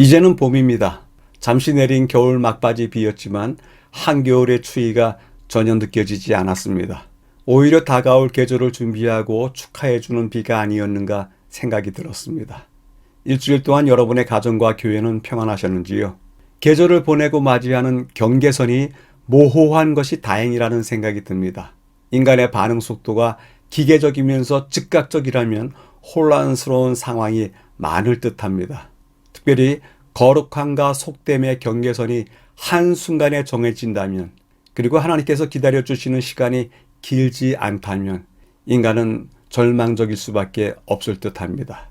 이제는 봄입니다. 잠시 내린 겨울 막바지 비였지만 한겨울의 추위가 전혀 느껴지지 않았습니다. 오히려 다가올 계절을 준비하고 축하해주는 비가 아니었는가 생각이 들었습니다. 일주일 동안 여러분의 가정과 교회는 평안하셨는지요? 계절을 보내고 맞이하는 경계선이 모호한 것이 다행이라는 생각이 듭니다. 인간의 반응 속도가 기계적이면서 즉각적이라면 혼란스러운 상황이 많을 듯합니다. 특별히 거룩함과 속됨의 경계선이 한순간에 정해진다면, 그리고 하나님께서 기다려주시는 시간이 길지 않다면 인간은 절망적일 수밖에 없을 듯합니다.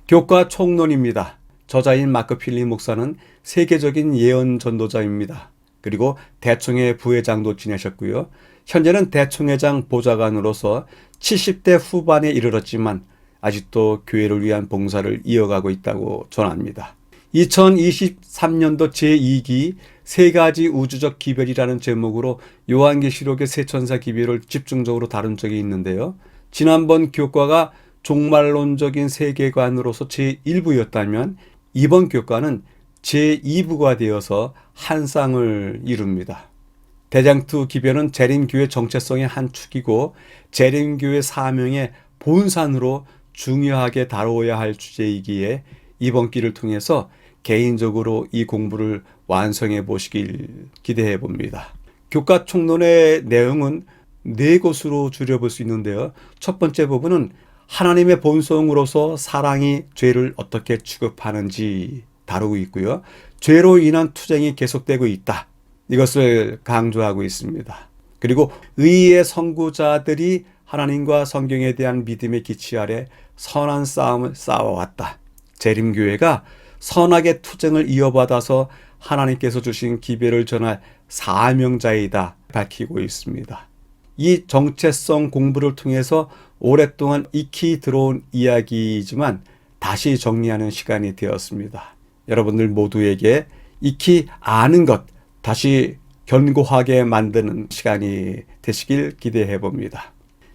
교과 총론입니다. 저자인 마크 필리 목사는 세계적인 예언 전도자입니다. 그리고 대총회 부회장도 지내셨고요. 현재는 대총회장 보좌관으로서 70대 후반에 이르렀지만 아직도 교회를 위한 봉사를 이어가고 있다고 전합니다. 2023년도 제2기 세 가지 우주적 기별이라는 제목으로 요한계시록의 세 천사 기별을 집중적으로 다룬 적이 있는데요. 지난번 교과가 종말론적인 세계관으로서 제1부였다면 이번 교과는 제2부가 되어서 한 쌍을 이룹니다. 대장투 기별은 재림교회 정체성의 한 축이고 재림교회 사명의 본산으로 중요하게 다루어야 할 주제이기에 이번 기를 통해서 개인적으로 이 공부를 완성해 보시길 기대해 봅니다. 교과 총론의 내용은 네 곳으로 줄여볼 수 있는데요. 첫 번째 부분은 하나님의 본성으로서 사랑이 죄를 어떻게 취급하는지 다루고 있고요. 죄로 인한 투쟁이 계속되고 있다. 이것을 강조하고 있습니다. 그리고 의의 선구자들이 하나님과 성경에 대한 믿음의 기치 아래 선한 싸움을 싸워왔다. 재림교회가 선악의 투쟁을 이어받아서 하나님께서 주신 기별을 전할 사명자이다 밝히고 있습니다. 이 정체성 공부를 통해서 오랫동안 익히 들어온 이야기이지만 다시 정리하는 시간이 되었습니다. 여러분들 모두에게 익히 아는 것 다시 견고하게 만드는 시간이 되시길 기대해 봅니다.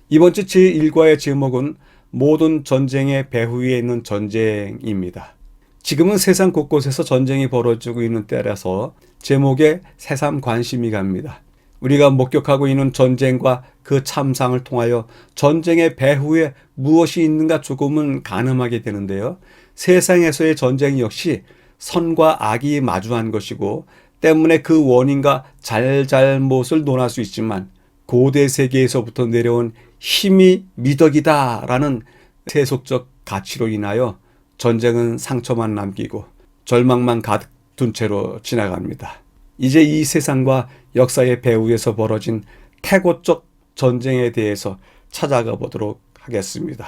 이번 주 제1과의 제목은 모든 전쟁의 배후에 있는 전쟁입니다. 지금은 세상 곳곳에서 전쟁이 벌어지고 있는 때라서 제목에 새삼 관심이 갑니다. 우리가 목격하고 있는 전쟁과 그 참상을 통하여 전쟁의 배후에 무엇이 있는가 조금은 가늠하게 되는데요. 세상에서의 전쟁 역시 선과 악이 마주한 것이고 때문에 그 원인과 잘잘못을 논할 수 있지만 고대 세계에서부터 내려온 힘이 미덕이다라는 세속적 가치로 인하여 전쟁은 상처만 남기고 절망만 가득 둔 채로 지나갑니다. 이제 이 세상과 역사의 배후에서 벌어진 태고적 전쟁에 대해서 찾아가 보도록 하겠습니다.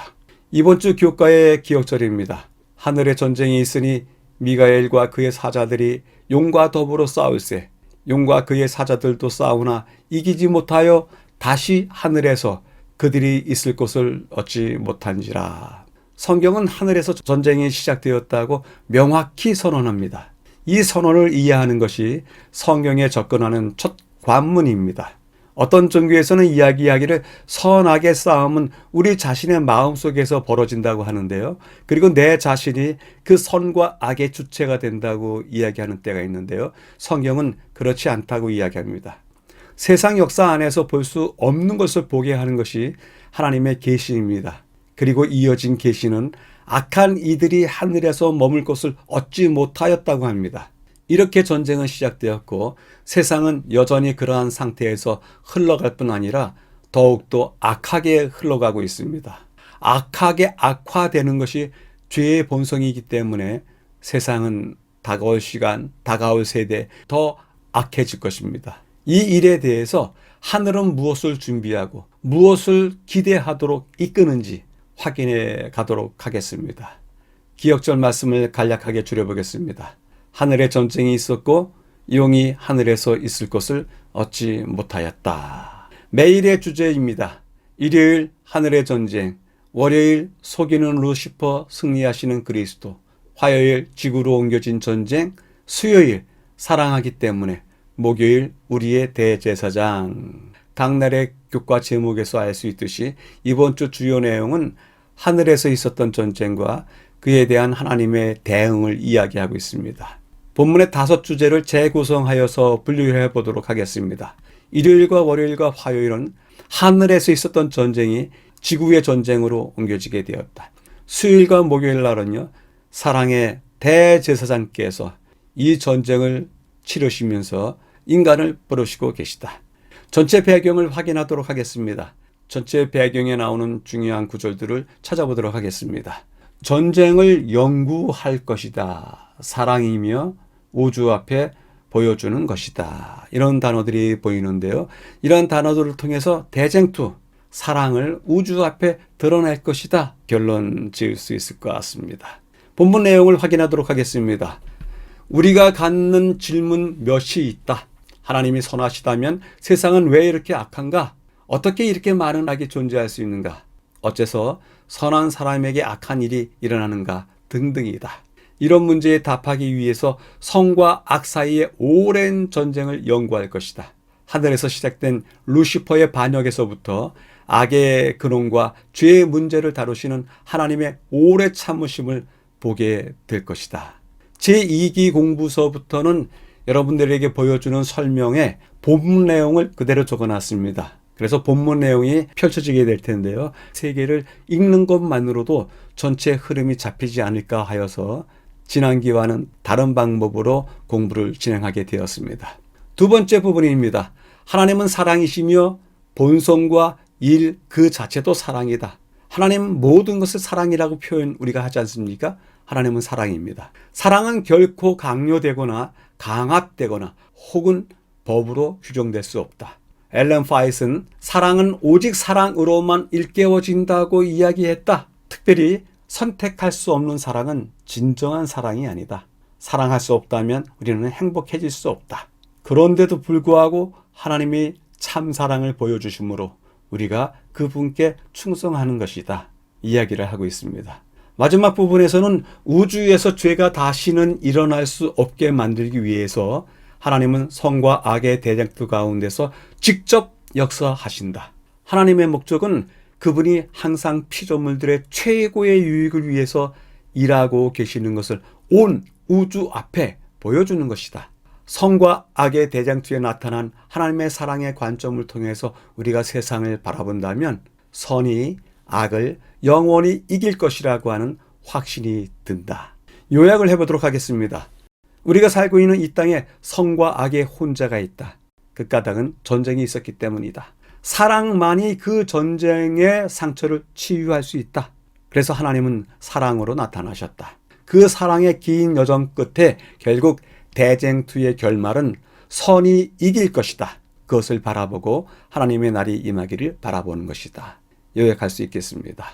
이번 주 교과의 기억절입니다. 하늘에 전쟁이 있으니 미가엘과 그의 사자들이 용과 더불어 싸울세. 용과 그의 사자들도 싸우나 이기지 못하여 다시 하늘에서 그들이 있을 곳을 얻지 못한지라. 성경은 하늘에서 전쟁이 시작되었다고 명확히 선언합니다. 이 선언을 이해하는 것이 성경에 접근하는 첫 관문입니다. 어떤 종교에서는 이야기하기를 선악의 싸움은 우리 자신의 마음속에서 벌어진다고 하는데요. 그리고 내 자신이 그 선과 악의 주체가 된다고 이야기하는 때가 있는데요. 성경은 그렇지 않다고 이야기합니다. 세상 역사 안에서 볼 수 없는 것을 보게 하는 것이 하나님의 계시입니다. 그리고 이어진 계시는 악한 이들이 하늘에서 머물 곳을 얻지 못하였다고 합니다. 이렇게 전쟁은 시작되었고 세상은 여전히 그러한 상태에서 흘러갈 뿐 아니라 더욱더 악하게 흘러가고 있습니다. 악하게 악화되는 것이 죄의 본성이기 때문에 세상은 다가올 시간, 다가올 세대 더 악해질 것입니다. 이 일에 대해서 하늘은 무엇을 준비하고 무엇을 기대하도록 이끄는지 확인해 가도록 하겠습니다. 기억절 말씀을 간략하게 줄여보겠습니다. 하늘에 전쟁이 있었고 용이 하늘에서 있을 것을 얻지 못하였다. 매일의 주제입니다. 일요일 하늘의 전쟁, 월요일 속이는 루시퍼 승리하시는 그리스도, 화요일 지구로 옮겨진 전쟁, 수요일 사랑하기 때문에, 목요일 우리의 대제사장. 당날의 교과 제목에서 알 수 있듯이 이번 주 주요 내용은 하늘에서 있었던 전쟁과 그에 대한 하나님의 대응을 이야기하고 있습니다. 본문의 5주제를 재구성하여서 분류해 보도록 하겠습니다. 일요일과 월요일과 화요일은 하늘에서 있었던 전쟁이 지구의 전쟁으로 옮겨지게 되었다. 수요일과 목요일 날은요, 사랑의 대제사장께서 이 전쟁을 치르시면서 인간을 부르시고 계시다. 전체 배경을 확인하도록 하겠습니다. 전체 배경에 나오는 중요한 구절들을 찾아보도록 하겠습니다. 전쟁을 영구할 것이다. 사랑이며 우주 앞에 보여주는 것이다. 이런 단어들이 보이는데요. 이런 단어들을 통해서 대쟁투, 사랑을 우주 앞에 드러낼 것이다. 결론 지을 수 있을 것 같습니다. 본문 내용을 확인하도록 하겠습니다. 우리가 갖는 질문 몇이 있다. 하나님이 선하시다면 세상은 왜 이렇게 악한가? 어떻게 이렇게 많은 악이 존재할 수 있는가? 어째서 선한 사람에게 악한 일이 일어나는가? 등등이다. 이런 문제에 답하기 위해서 선과 악 사이의 오랜 전쟁을 연구할 것이다. 하늘에서 시작된 루시퍼의 반역에서부터 악의 근원과 죄의 문제를 다루시는 하나님의 오래 참으심을 보게 될 것이다. 제2기 공부서부터는 여러분들에게 보여주는 설명에 본문 내용을 그대로 적어놨습니다. 그래서 본문 내용이 펼쳐지게 될 텐데요. 세 개를 읽는 것만으로도 전체 흐름이 잡히지 않을까 하여서 지난기와는 다른 방법으로 공부를 진행하게 되었습니다. 두 번째 부분입니다. 하나님은 사랑이시며 본성과 일 그 자체도 사랑이다. 하나님 모든 것을 사랑이라고 표현 우리가 하지 않습니까? 하나님은 사랑입니다. 사랑은 결코 강요되거나 강압되거나 혹은 법으로 규정될 수 없다. 앨런 파이스는 사랑은 오직 사랑으로만 일깨워진다고 이야기했다. 특별히 선택할 수 없는 사랑은 진정한 사랑이 아니다. 사랑할 수 없다면 우리는 행복해질 수 없다. 그런데도 불구하고 하나님이 참 사랑을 보여주심으로 우리가 그분께 충성하는 것이다. 이야기를 하고 있습니다. 마지막 부분에서는 우주에서 죄가 다시는 일어날 수 없게 만들기 위해서 하나님은 선과 악의 대쟁투 가운데서 직접 역사하신다. 하나님의 목적은 그분이 항상 피조물들의 최고의 유익을 위해서 일하고 계시는 것을 온 우주 앞에 보여주는 것이다. 선과 악의 대쟁투에 나타난 하나님의 사랑의 관점을 통해서 우리가 세상을 바라본다면 선이 악을 영원히 이길 것이라고 하는 확신이 든다. 요약을 해보도록 하겠습니다. 우리가 살고 있는 이 땅에 선과 악의 혼자가 있다. 그 까닭은 전쟁이 있었기 때문이다. 사랑만이 그 전쟁의 상처를 치유할 수 있다. 그래서 하나님은 사랑으로 나타나셨다. 그 사랑의 긴 여정 끝에 결국 대쟁투의 결말은 선이 이길 것이다. 그것을 바라보고 하나님의 날이 임하기를 바라보는 것이다. 요약할 수 있겠습니다.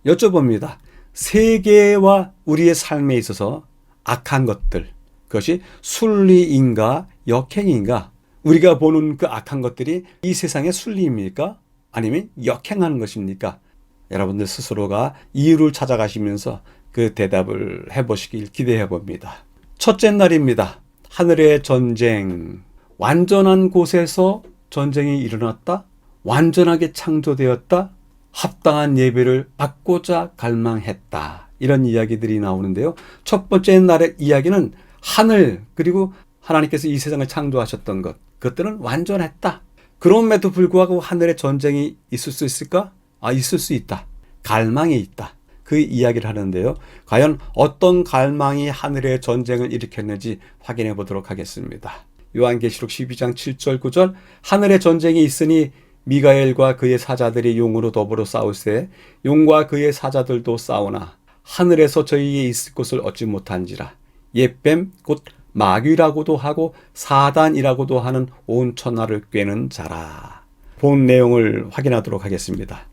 여쭤봅니다. 세계와 우리의 삶에 있어서 악한 것들, 그것이 순리인가 역행인가? 우리가 보는 그 악한 것들이 이 세상의 순리입니까? 아니면 역행하는 것입니까? 여러분들 스스로가 이유를 찾아가시면서 그 대답을 해보시길 기대해 봅니다. 첫째 날입니다. 하늘의 전쟁. 완전한 곳에서 전쟁이 일어났다? 완전하게 창조되었다? 합당한 예배를 받고자 갈망했다. 이런 이야기들이 나오는데요. 첫 번째 날의 이야기는 하늘, 그리고 하나님께서 이 세상을 창조하셨던 것, 그것들은 완전했다. 그럼에도 불구하고 하늘의 전쟁이 있을 수 있을까? 있을 수 있다. 갈망이 있다. 그 이야기를 하는데요. 과연 어떤 갈망이 하늘의 전쟁을 일으켰는지 확인해 보도록 하겠습니다. 요한계시록 12장 7절 9절 하늘의 전쟁이 있으니 미가엘과 그의 사자들이 용으로 더불어 싸울세 용과 그의 사자들도 싸우나 하늘에서 저희에게 있을 곳을 얻지 못한지라. 옛뱀 곧 마귀라고도 하고 사단이라고도 하는 온 천하를 꿰는 자라. 본 내용을 확인하도록 하겠습니다.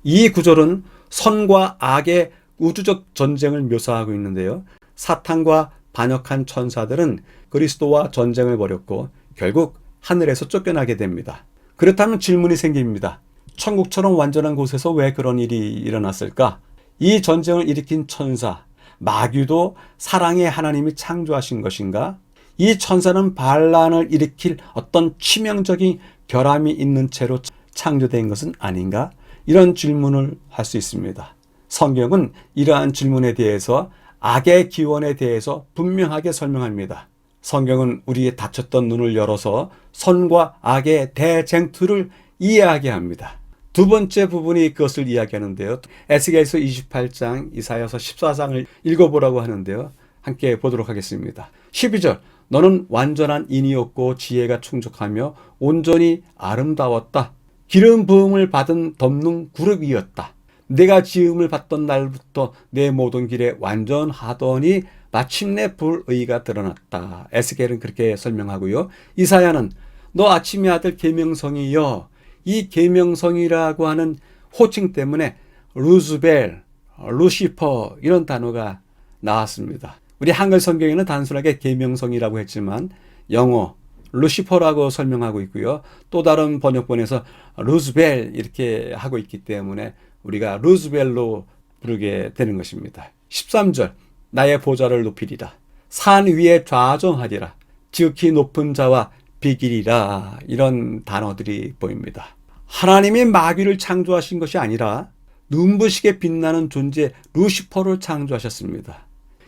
이 구절은 선과 악의 우주적 전쟁을 묘사하고 있는데요. 사탄과 반역한 천사들은 그리스도와 전쟁을 벌였고 결국 하늘에서 쫓겨나게 됩니다. 그렇다면 질문이 생깁니다. 천국처럼 완전한 곳에서 왜 그런 일이 일어났을까? 이 전쟁을 일으킨 천사, 마귀도 사랑의 하나님이 창조하신 것인가? 이 천사는 반란을 일으킬 어떤 치명적인 결함이 있는 채로 창조된 것은 아닌가? 이런 질문을 할 수 있습니다. 성경은 이러한 질문에 대해서 악의 기원에 대해서 분명하게 설명합니다. 성경은 우리의 닫혔던 눈을 열어서 선과 악의 대쟁투를 이해하게 합니다. 두 번째 부분이 그것을 이야기하는데요. 에스겔서 28장, 이사야서 14장을 읽어보라고 하는데요. 함께 보도록 하겠습니다. 12절, 너는 완전한 인이었고 지혜가 충족하며 온전히 아름다웠다. 기름 부음을 받은 덮는 그룹이었다. 내가 지음을 받던 날부터 내 모든 길에 완전하더니 마침내 불의가 드러났다. 에스겔은 그렇게 설명하고요. 이사야는 너 아침의 아들 계명성이여. 이 계명성이라고 하는 호칭 때문에 루스벨, 루시퍼 이런 단어가 나왔습니다. 우리 한글 성경에는 단순하게 계명성이라고 했지만 영어 루시퍼라고 설명하고 있고요. 또 다른 번역본에서 루스벨 이렇게 하고 있기 때문에 우리가 루스벨로 부르게 되는 것입니다. 13절, 나의 보좌를 높이리라. 산 위에 좌정하리라. 지극히 높은 자와 비길이라. 이런 단어들이 보입니다. 하나님이 마귀를 창조하신 것이 아니라 눈부시게 빛나는 존재 루시퍼를 창조하셨습니다.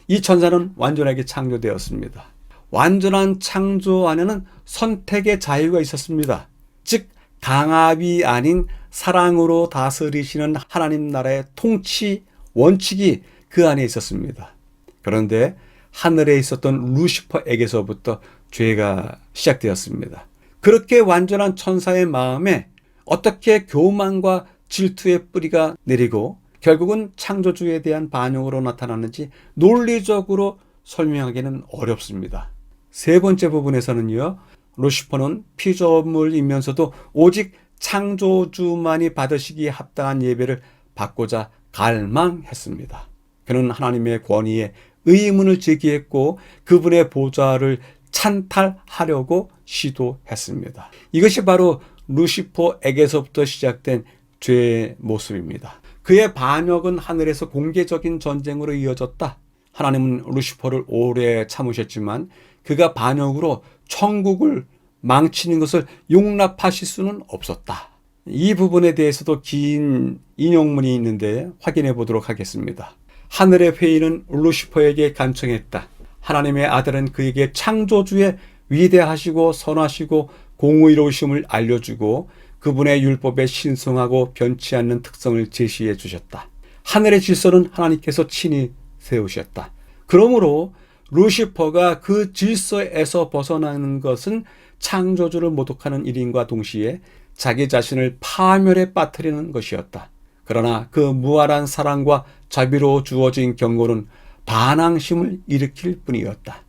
이 천사는 완전하게 창조되었습니다. 완전한 창조 안에는 선택의 자유가 있었습니다. 즉 강압이 아닌 사랑으로 다스리시는 하나님 나라의 통치 원칙이 그 안에 있었습니다. 그런데 하늘에 있었던 루시퍼에게서부터 죄가 시작되었습니다. 그렇게 완전한 천사의 마음에 어떻게 교만과 질투의 뿌리가 내리고 결국은 창조주에 대한 반역으로 나타났는지 논리적으로 설명하기는 어렵습니다. 세 번째 부분에서는요, 루시퍼는 피조물이면서도 오직 창조주만이 받으시기에 합당한 예배를 받고자 갈망했습니다. 그는 하나님의 권위에 의문을 제기했고 그분의 보좌를 찬탈하려고 시도했습니다. 이것이 바로 루시퍼에게서부터 시작된 죄의 모습입니다. 그의 반역은 하늘에서 공개적인 전쟁으로 이어졌다. 하나님은 루시퍼를 오래 참으셨지만 그가 반역으로 천국을 망치는 것을 용납하실 수는 없었다. 이 부분에 대해서도 긴 인용문이 있는데 확인해 보도록 하겠습니다. 하늘의 회의는 루시퍼에게 간청했다. 하나님의 아들은 그에게 창조주의 위대하시고 선하시고 공의로우심을 알려주고 그분의 율법에 신성하고 변치 않는 특성을 제시해 주셨다. 하늘의 질서는 하나님께서 친히 세우셨다. 그러므로 루시퍼가 그 질서에서 벗어나는 것은 창조주를 모독하는 일인과 동시에 자기 자신을 파멸에 빠뜨리는 것이었다. 그러나 그 무한한 사랑과 자비로 주어진 경고는 반항심을 일으킬 뿐이었다.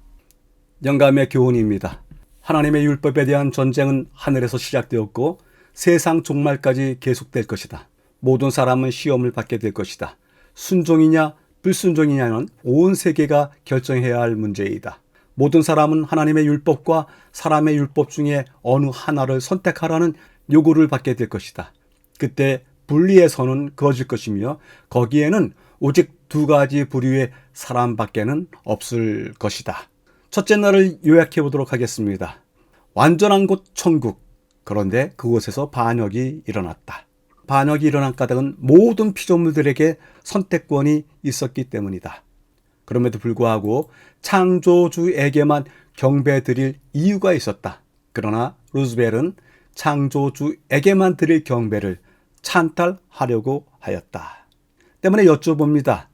영감의 교훈입니다. 하나님의 율법에 대한 전쟁은 하늘에서 시작되었고 세상 종말까지 계속될 것이다. 모든 사람은 시험을 받게 될 것이다. 순종이냐 불순종이냐는 온 세계가 결정해야 할 문제이다. 모든 사람은 하나님의 율법과 사람의 율법 중에 어느 하나를 선택하라는 요구를 받게 될 것이다. 그때 분리의 선은 그어질 것이며 거기에는 오직 두 가지 부류의 사람밖에는 없을 것이다. 첫째 날을 요약해 보도록 하겠습니다. 완전한 곳 천국. 그런데 그곳에서 반역이 일어났다. 반역이 일어난 까닭은 모든 피조물들에게 선택권이 있었기 때문이다. 그럼에도 불구하고 창조주에게만 경배드릴 이유가 있었다. 그러나 루스벨은 창조주에게만 드릴 경배를 찬탈하려고 하였다. 때문에 여쭤봅니다.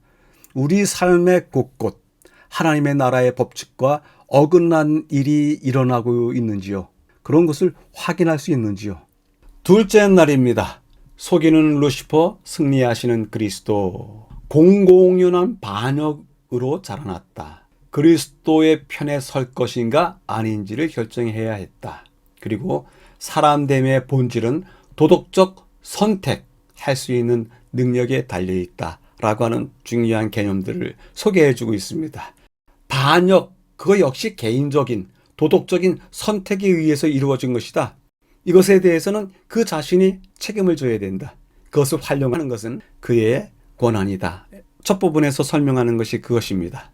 우리 삶의 곳곳 하나님의 나라의 법칙과 어긋난 일이 일어나고 있는지요? 그런 것을 확인할 수 있는지요? 둘째 날입니다. 속이는 루시퍼, 승리하시는 그리스도. 공공연한 반역으로 자라났다. 그리스도의 편에 설 것인가 아닌지를 결정해야 했다. 그리고 사람됨의 본질은 도덕적 선택할 수 있는 능력에 달려있다 라고 하는 중요한 개념들을 소개해주고 있습니다. 반역, 그거 역시 개인적인 도덕적인 선택에 의해서 이루어진 것이다. 이것에 대해서는 그 자신이 책임을 져야 된다. 그것을 활용하는 것은 그의 권한이다. 첫 부분에서 설명하는 것이 그것입니다.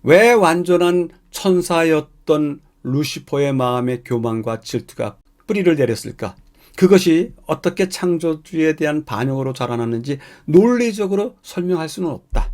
왜 완전한 천사였던 루시퍼의 마음의 교만과 질투가 뿌리를 내렸을까? 그것이 어떻게 창조주에 대한 반역으로 자라났는지 논리적으로 설명할 수는 없다.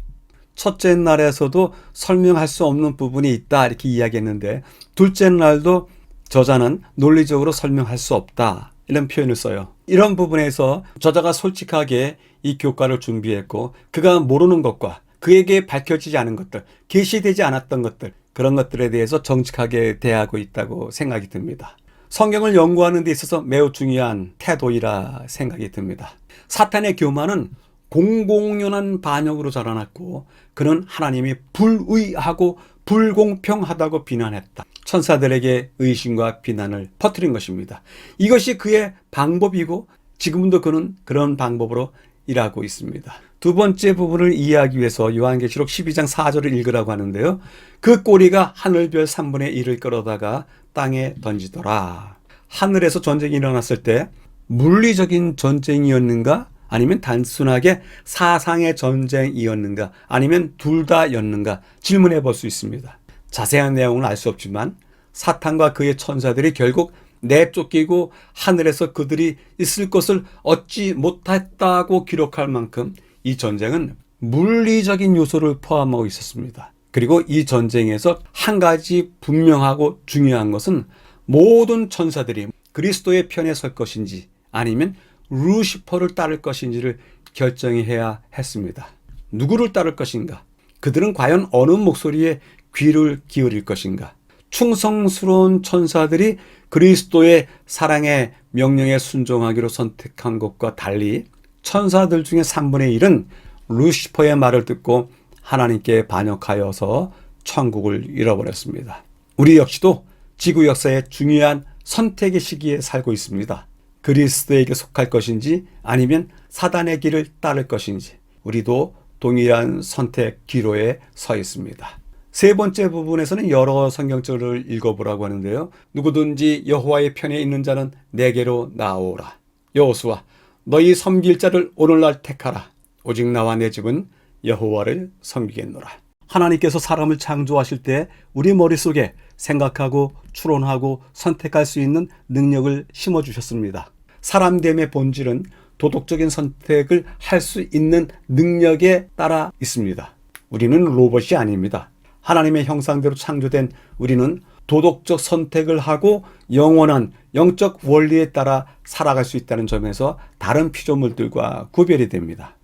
첫째 날에서도 설명할 수 없는 부분이 있다 이렇게 이야기했는데, 둘째 날도 저자는 논리적으로 설명할 수 없다 이런 표현을 써요. 이런 부분에서 저자가 솔직하게 이 교과를 준비했고, 그가 모르는 것과 그에게 밝혀지지 않은 것들, 계시되지 않았던 것들, 그런 것들에 대해서 정직하게 대하고 있다고 생각이 듭니다. 성경을 연구하는 데 있어서 매우 중요한 태도이라 생각이 듭니다. 사탄의 교만은 공공연한 반역으로 자라났고, 그는 하나님이 불의하고 불공평하다고 비난했다. 천사들에게 의심과 비난을 퍼뜨린 것입니다. 이것이 그의 방법이고 지금도 그는 그런 방법으로 일하고 있습니다. 두 번째 부분을 이해하기 위해서 요한계시록 12장 4절을 읽으라고 하는데요. 그 꼬리가 하늘별 3분의 1을 끌어다가 땅에 던지더라. 하늘에서 전쟁이 일어났을 때 물리적인 전쟁이었는가? 아니면 단순하게 사상의 전쟁이었는가? 아니면 둘 다였는가? 질문해 볼 수 있습니다. 자세한 내용은 알 수 없지만 사탄과 그의 천사들이 결국 내쫓기고 하늘에서 그들이 있을 것을 얻지 못했다고 기록할 만큼 이 전쟁은 물리적인 요소를 포함하고 있었습니다. 그리고 이 전쟁에서 한 가지 분명하고 중요한 것은 모든 천사들이 그리스도의 편에 설 것인지 아니면 루시퍼를 따를 것인지를 결정해야 했습니다. 누구를 따를 것인가? 그들은 과연 어느 목소리에 귀를 기울일 것인가? 충성스러운 천사들이 그리스도의 사랑의 명령에 순종하기로 선택한 것과 달리 천사들 중에 3분의 1은 루시퍼의 말을 듣고 하나님께 반역하여서 천국을 잃어버렸습니다. 우리 역시도 지구 역사의 중요한 선택의 시기에 살고 있습니다. 그리스도에게 속할 것인지 아니면 사단의 길을 따를 것인지 우리도 동일한 선택 기로에 서 있습니다. 세 번째 부분에서는 여러 성경절을 읽어보라고 하는데요. 누구든지 여호와의 편에 있는 자는 내게로 나오라. 여호수아, 너희 섬길 자를 오늘날 택하라. 오직 나와 내 집은 여호와를 섬기겠노라. 하나님께서 사람을 창조하실 때 우리 머릿속에 생각하고 추론하고 선택할 수 있는 능력을 심어주셨습니다. 사람됨의 본질은 도덕적인 선택을 할 수 있는 능력에 따라 있습니다. 우리는 로봇이 아닙니다. 하나님의 형상대로 창조된 우리는 도덕적 선택을 하고 영원한 영적 원리에 따라 살아갈 수 있다는 점에서 다른 피조물들과 구별이 됩니다.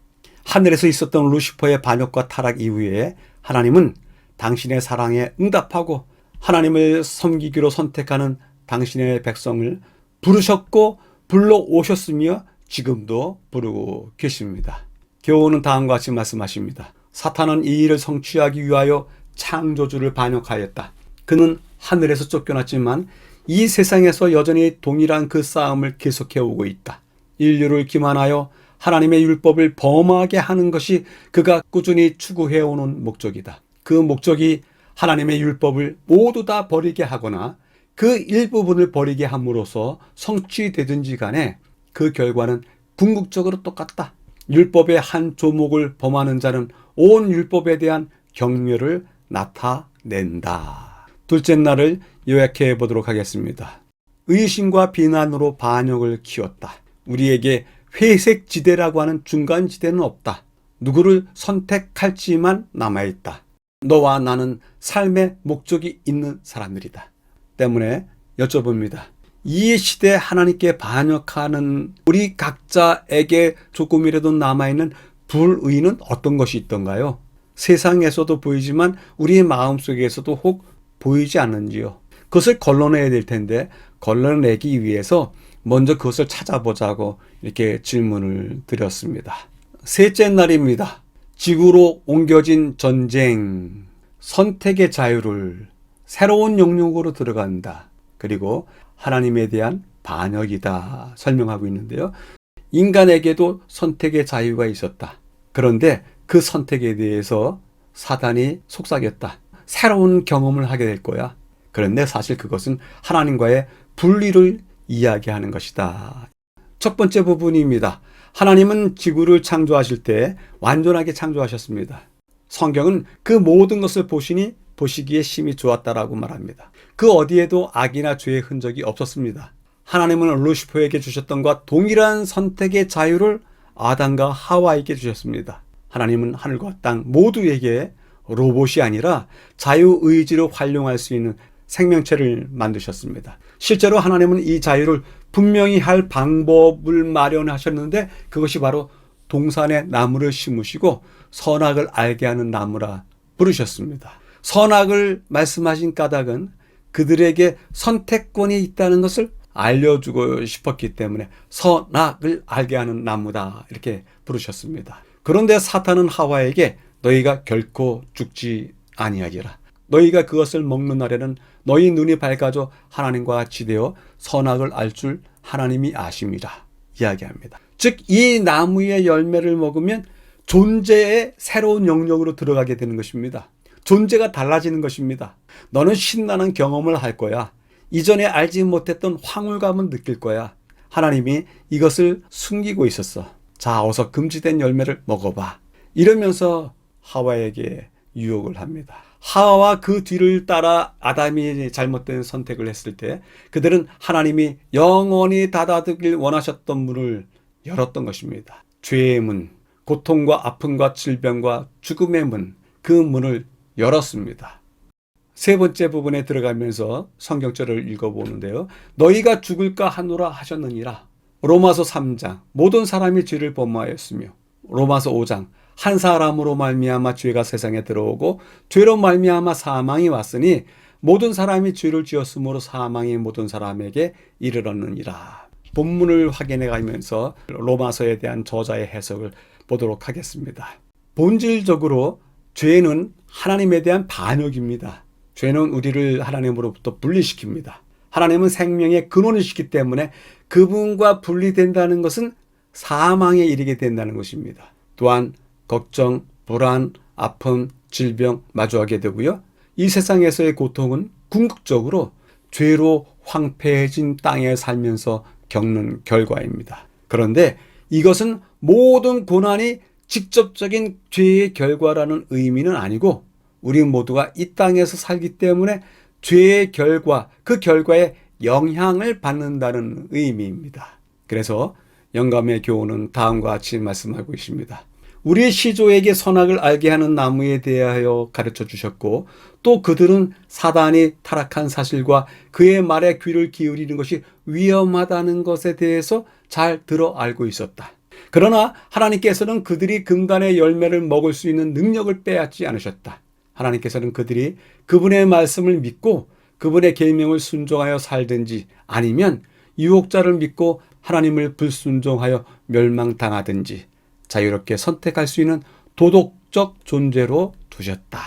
하늘에서 있었던 루시퍼의 반역과 타락 이후에 하나님은 당신의 사랑에 응답하고 하나님을 섬기기로 선택하는 당신의 백성을 부르셨고 불러오셨으며 지금도 부르고 계십니다. 교훈은 다음과 같이 말씀하십니다. 사탄은 이 일을 성취하기 위하여 창조주를 반역하였다. 그는 하늘에서 쫓겨났지만 이 세상에서 여전히 동일한 그 싸움을 계속해오고 있다. 인류를 기만하여 하나님의 율법을 범하게 하는 것이 그가 꾸준히 추구해오는 목적이다. 그 목적이 하나님의 율법을 모두 다 버리게 하거나 그 일부분을 버리게 함으로써 성취되든지 간에 그 결과는 궁극적으로 똑같다. 율법의 한 조목을 범하는 자는 온 율법에 대한 경멸을 나타낸다. 둘째 날을 요약해 보도록 하겠습니다. 의심과 비난으로 반역을 키웠다. 우리에게 회색 지대라고 하는 중간 지대는 없다. 누구를 선택할지만 남아있다. 너와 나는 삶의 목적이 있는 사람들이다. 때문에 여쭤봅니다. 이 시대에 하나님께 반역하는 우리 각자에게 조금이라도 남아있는 불의는 어떤 것이 있던가요? 세상에서도 보이지만 우리의 마음속에서도 혹 보이지 않는지요? 그것을 걸러내야 될 텐데 걸러내기 위해서 먼저 그것을 찾아보자고 이렇게 질문을 드렸습니다. 셋째 날입니다. 지구로 옮겨진 전쟁, 선택의 자유를 새로운 영역으로 들어간다. 그리고 하나님에 대한 반역이다 설명하고 있는데요. 인간에게도 선택의 자유가 있었다. 그런데 그 선택에 대해서 사단이 속삭였다. 새로운 경험을 하게 될 거야. 그런데 사실 그것은 하나님과의 분리를 이야기하는 것이다. 첫 번째 부분입니다. 하나님은 지구를 창조하실 때 완전하게 창조하셨습니다. 성경은 그 모든 것을 보시니 보시기에 심히 좋았다라고 말합니다. 그 어디에도 악이나 죄의 흔적이 없었습니다. 하나님은 루시퍼에게 주셨던 것과 동일한 선택의 자유를 아담과 하와에게 주셨습니다. 하나님은 하늘과 땅 모두에게 로봇이 아니라 자유의지로 활용할 수 있는 생명체를 만드셨습니다. 실제로 하나님은 이 자유를 분명히 할 방법을 마련하셨는데 그것이 바로 동산에 나무를 심으시고 선악을 알게 하는 나무라 부르셨습니다. 선악을 말씀하신 까닭은 그들에게 선택권이 있다는 것을 알려주고 싶었기 때문에 선악을 알게 하는 나무다 이렇게 부르셨습니다. 그런데 사탄은 하와에게 너희가 결코 죽지 아니하리라. 너희가 그것을 먹는 날에는 너희 눈이 밝아져 하나님과 같이 되어 선악을 알 줄 하나님이 아심이라 이야기합니다. 즉 이 나무의 열매를 먹으면 존재의 새로운 영역으로 들어가게 되는 것입니다. 존재가 달라지는 것입니다. 너는 신나는 경험을 할 거야. 이전에 알지 못했던 황홀감을 느낄 거야. 하나님이 이것을 숨기고 있었어. 자, 어서 금지된 열매를 먹어봐. 이러면서 하와에게 유혹을 합니다. 하와와 그 뒤를 따라 아담이 잘못된 선택을 했을 때 그들은 하나님이 영원히 닫아두길 원하셨던 문을 열었던 것입니다. 죄의 문, 고통과 아픔과 질병과 죽음의 문, 그 문을 열었습니다. 세 번째 부분에 들어가면서 성경절을 읽어보는데요. 너희가 죽을까 하노라 하셨느니라. 로마서 3장 모든 사람이 죄를 범하였으며 로마서 5장 한 사람으로 말미암아 죄가 세상에 들어오고 죄로 말미암아 사망이 왔으니 모든 사람이 죄를 지었으므로 사망이 모든 사람에게 이르렀느니라. 본문을 확인해 가면서 로마서에 대한 저자의 해석을 보도록 하겠습니다. 본질적으로 죄는 하나님에 대한 반역입니다. 죄는 우리를 하나님으로부터 분리시킵니다. 하나님은 생명의 근원이시기 때문에 그분과 분리된다는 것은 사망에 이르게 된다는 것입니다. 또한 걱정, 불안, 아픔, 질병 마주하게 되고요. 이 세상에서의 고통은 궁극적으로 죄로 황폐해진 땅에 살면서 겪는 결과입니다. 그런데 이것은 모든 고난이 직접적인 죄의 결과라는 의미는 아니고 우리 모두가 이 땅에서 살기 때문에 죄의 결과, 그 결과에 영향을 받는다는 의미입니다. 그래서 영감의 교훈은 다음과 같이 말씀하고 있습니다. 우리 시조에게 선악을 알게 하는 나무에 대하여 가르쳐 주셨고 또 그들은 사단이 타락한 사실과 그의 말에 귀를 기울이는 것이 위험하다는 것에 대해서 잘 들어 알고 있었다. 그러나 하나님께서는 그들이 금간의 열매를 먹을 수 있는 능력을 빼앗지 않으셨다. 하나님께서는 그들이 그분의 말씀을 믿고 그분의 계명을 순종하여 살든지 아니면 유혹자를 믿고 하나님을 불순종하여 멸망당하든지 자유롭게 선택할 수 있는 도덕적 존재로 두셨다.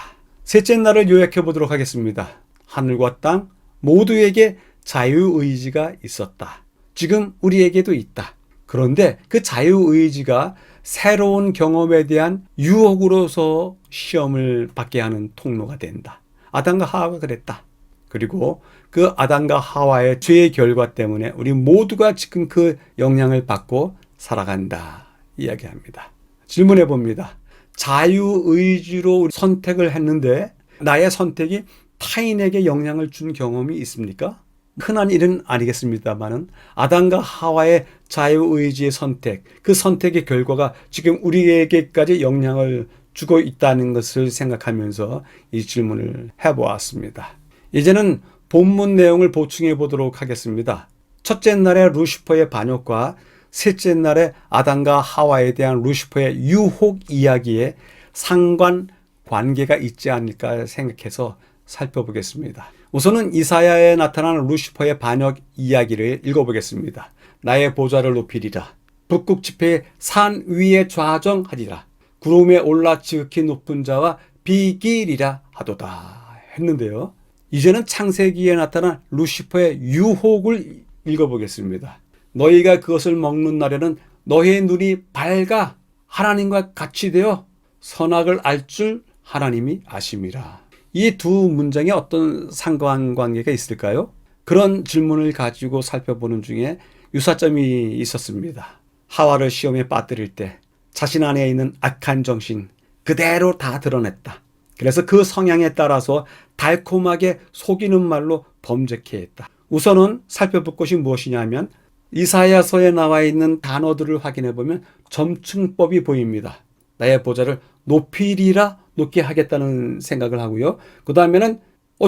셋째 날을 요약해 보도록 하겠습니다. 하늘과 땅 모두에게 자유의지가 있었다. 지금 우리에게도 있다. 그런데 그 자유의지가 새로운 경험에 대한 유혹으로서 시험을 받게 하는 통로가 된다. 아담과 하와가 그랬다. 그리고 그 아담과 하와의 죄의 결과 때문에 우리 모두가 지금 그 영향을 받고 살아간다. 이야기합니다. 질문해 봅니다. 자유의지로 선택을 했는데 나의 선택이 타인에게 영향을 준 경험이 있습니까? 흔한 일은 아니겠습니다만은 아담과 하와의 자유의지의 선택, 그 선택의 결과가 지금 우리에게까지 영향을 주고 있다는 것을 생각하면서 이 질문을 해보았습니다. 이제는 본문 내용을 보충해 보도록 하겠습니다. 첫째 날의 루시퍼의 반역과 셋째 날에 아담과 하와에 대한 루시퍼의 유혹 이야기에 상관 관계가 있지 않을까 생각해서 살펴보겠습니다. 우선은 이사야에 나타나는 루시퍼의 반역 이야기를 읽어보겠습니다. 나의 보좌를 높이리라. 북극 지폐의 산 위에 좌정하리라. 구름에 올라 지극히 높은 자와 비기리라 하도다 했는데요. 이제는 창세기에 나타난 루시퍼의 유혹을 읽어보겠습니다. 너희가 그것을 먹는 날에는 너희의 눈이 밝아 하나님과 같이 되어 선악을 알 줄 하나님이 아심이라. 이 두 문장에 어떤 상관관계가 있을까요? 그런 질문을 가지고 살펴보는 중에 유사점이 있었습니다. 하와를 시험에 빠뜨릴 때 자신 안에 있는 악한 정신 그대로 다 드러냈다. 그래서 그 성향에 따라서 달콤하게 속이는 말로 범죄케 했다. 우선은 살펴볼 것이 무엇이냐면 이사야서에 나와 있는 단어들을 확인해 보면 점층법이 보입니다. 나의 보좌를 높이리라 높게 하겠다는 생각을 하고요. 그 다음에는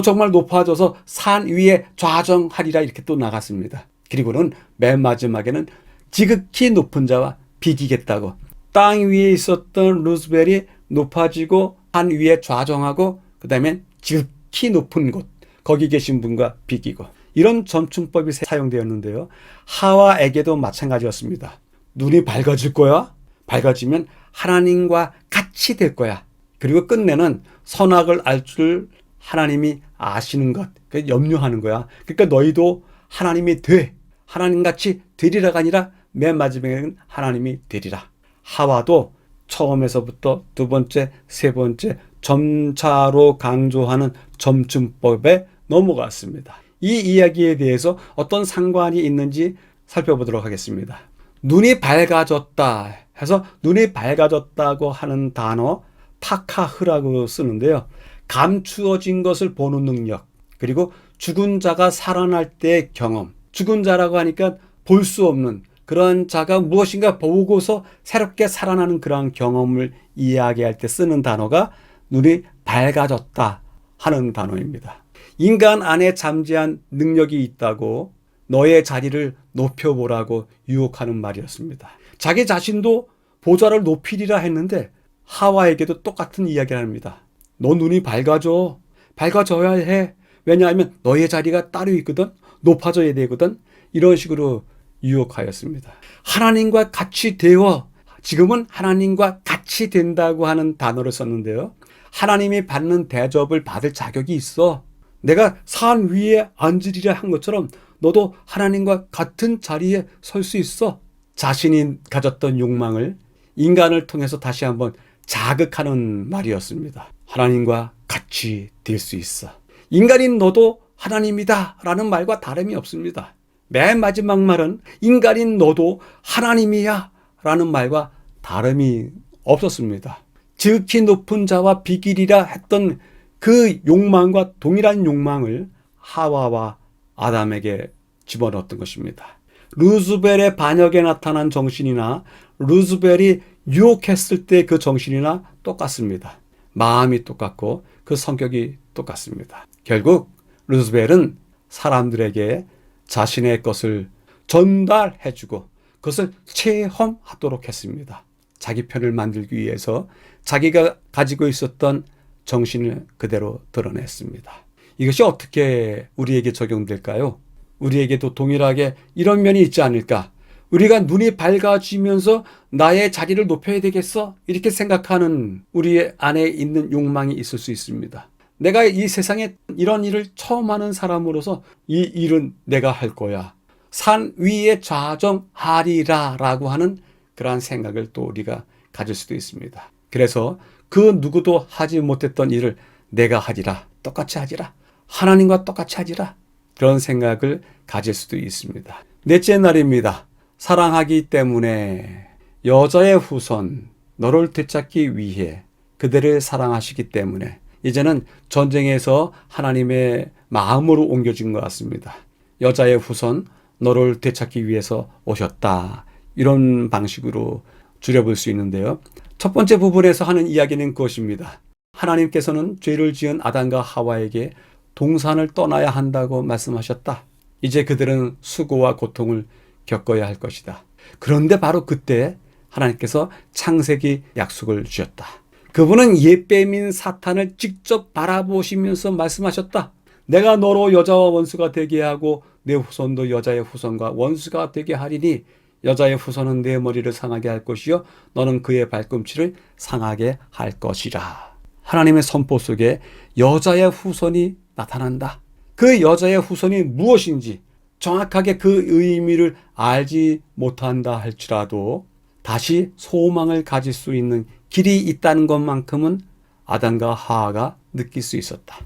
정말 높아져서 산 위에 좌정하리라 이렇게 또 나갔습니다. 그리고는 맨 마지막에는 지극히 높은 자와 비기겠다고, 땅 위에 있었던 루스벨이 높아지고 산 위에 좌정하고 그 다음에 지극히 높은 곳, 거기 계신 분과 비기고, 이런 점층법이 사용되었는데요. 하와에게도 마찬가지였습니다. 눈이 밝아질 거야. 밝아지면 하나님과 같이 될 거야. 그리고 끝내는 선악을 알 줄 하나님이 아시는 것, 염려하는 거야. 그러니까 너희도 하나님이 돼. 하나님같이 되리라가 아니라 맨 마지막에는 하나님이 되리라. 하와도 처음에서부터 두 번째, 세 번째 점차로 강조하는 점층법에 넘어갔습니다. 이 이야기에 대해서 어떤 상관이 있는지 살펴보도록 하겠습니다. 눈이 밝아졌다 해서 눈이 밝아졌다고 하는 단어 파카흐라고 쓰는데요. 감추어진 것을 보는 능력, 그리고 죽은 자가 살아날 때의 경험, 죽은 자라고 하니까 볼 수 없는 그런 자가 무엇인가 보고서 새롭게 살아나는 그런 경험을 이야기할 때 쓰는 단어가 눈이 밝아졌다 하는 단어입니다. 인간 안에 잠재한 능력이 있다고 너의 자리를 높여보라고 유혹하는 말이었습니다. 자기 자신도 보좌를 높이리라 했는데 하와에게도 똑같은 이야기를 합니다. 너 눈이 밝아져. 밝아져야 해. 왜냐하면 너의 자리가 따로 있거든. 높아져야 되거든. 이런 식으로 유혹하였습니다. 하나님과 같이 되어, 지금은 하나님과 같이 된다고 하는 단어를 썼는데요. 하나님이 받는 대접을 받을 자격이 있어. 내가 산 위에 앉으리라 한 것처럼 너도 하나님과 같은 자리에 설 수 있어. 자신이 가졌던 욕망을 인간을 통해서 다시 한번 자극하는 말이었습니다. 하나님과 같이 될 수 있어. 인간인 너도 하나님이다 라는 말과 다름이 없습니다. 맨 마지막 말은 인간인 너도 하나님이야 라는 말과 다름이 없었습니다. 지극히 높은 자와 비기리라 했던 그 욕망과 동일한 욕망을 하와와 아담에게 집어넣었던 것입니다. 루스벨의 반역에 나타난 정신이나 루스벨이 유혹했을 때 그 정신이나 똑같습니다. 마음이 똑같고 그 성격이 똑같습니다. 결국 루스벨은 사람들에게 자신의 것을 전달해주고 그것을 체험하도록 했습니다. 자기 편을 만들기 위해서 자기가 가지고 있었던 정신을 그대로 드러냈습니다. 이것이 어떻게 우리에게 적용될까요? 우리에게도 동일하게 이런 면이 있지 않을까? 우리가 눈이 밝아지면서 나의 자리를 높여야 되겠어? 이렇게 생각하는 우리 안에 있는 욕망이 있을 수 있습니다. 내가 이 세상에 이런 일을 처음 하는 사람으로서 이 일은 내가 할 거야. 산 위에 좌정하리라 라고 하는 그러한 생각을 또 우리가 가질 수도 있습니다. 그래서 그 누구도 하지 못했던 일을 내가 하리라. 똑같이 하지라. 하나님과 똑같이 하지라. 그런 생각을 가질 수도 있습니다. 넷째 날입니다. 사랑하기 때문에 여자의 후손 너를 되찾기 위해 그대를 사랑하시기 때문에 이제는 전쟁에서 하나님의 마음으로 옮겨진 것 같습니다. 여자의 후손 너를 되찾기 위해서 오셨다. 이런 방식으로 줄여볼 수 있는데요. 첫 번째 부분에서 하는 이야기는 그것입니다. 하나님께서는 죄를 지은 아담과 하와에게 동산을 떠나야 한다고 말씀하셨다. 이제 그들은 수고와 고통을 겪어야 할 것이다. 그런데 바로 그때 하나님께서 창세기 약속을 주셨다. 그분은 옛뱀인 사탄을 직접 바라보시면서 말씀하셨다. 내가 너로 여자와 원수가 되게 하고 내 후손도 여자의 후손과 원수가 되게 하리니 여자의 후손은 내 머리를 상하게 할 것이요 너는 그의 발꿈치를 상하게 할 것이라. 하나님의 선포 속에 여자의 후손이 나타난다. 그 여자의 후손이 무엇인지 정확하게 그 의미를 알지 못한다 할지라도 다시 소망을 가질 수 있는 길이 있다는 것만큼은 아담과 하와가 느낄 수 있었다.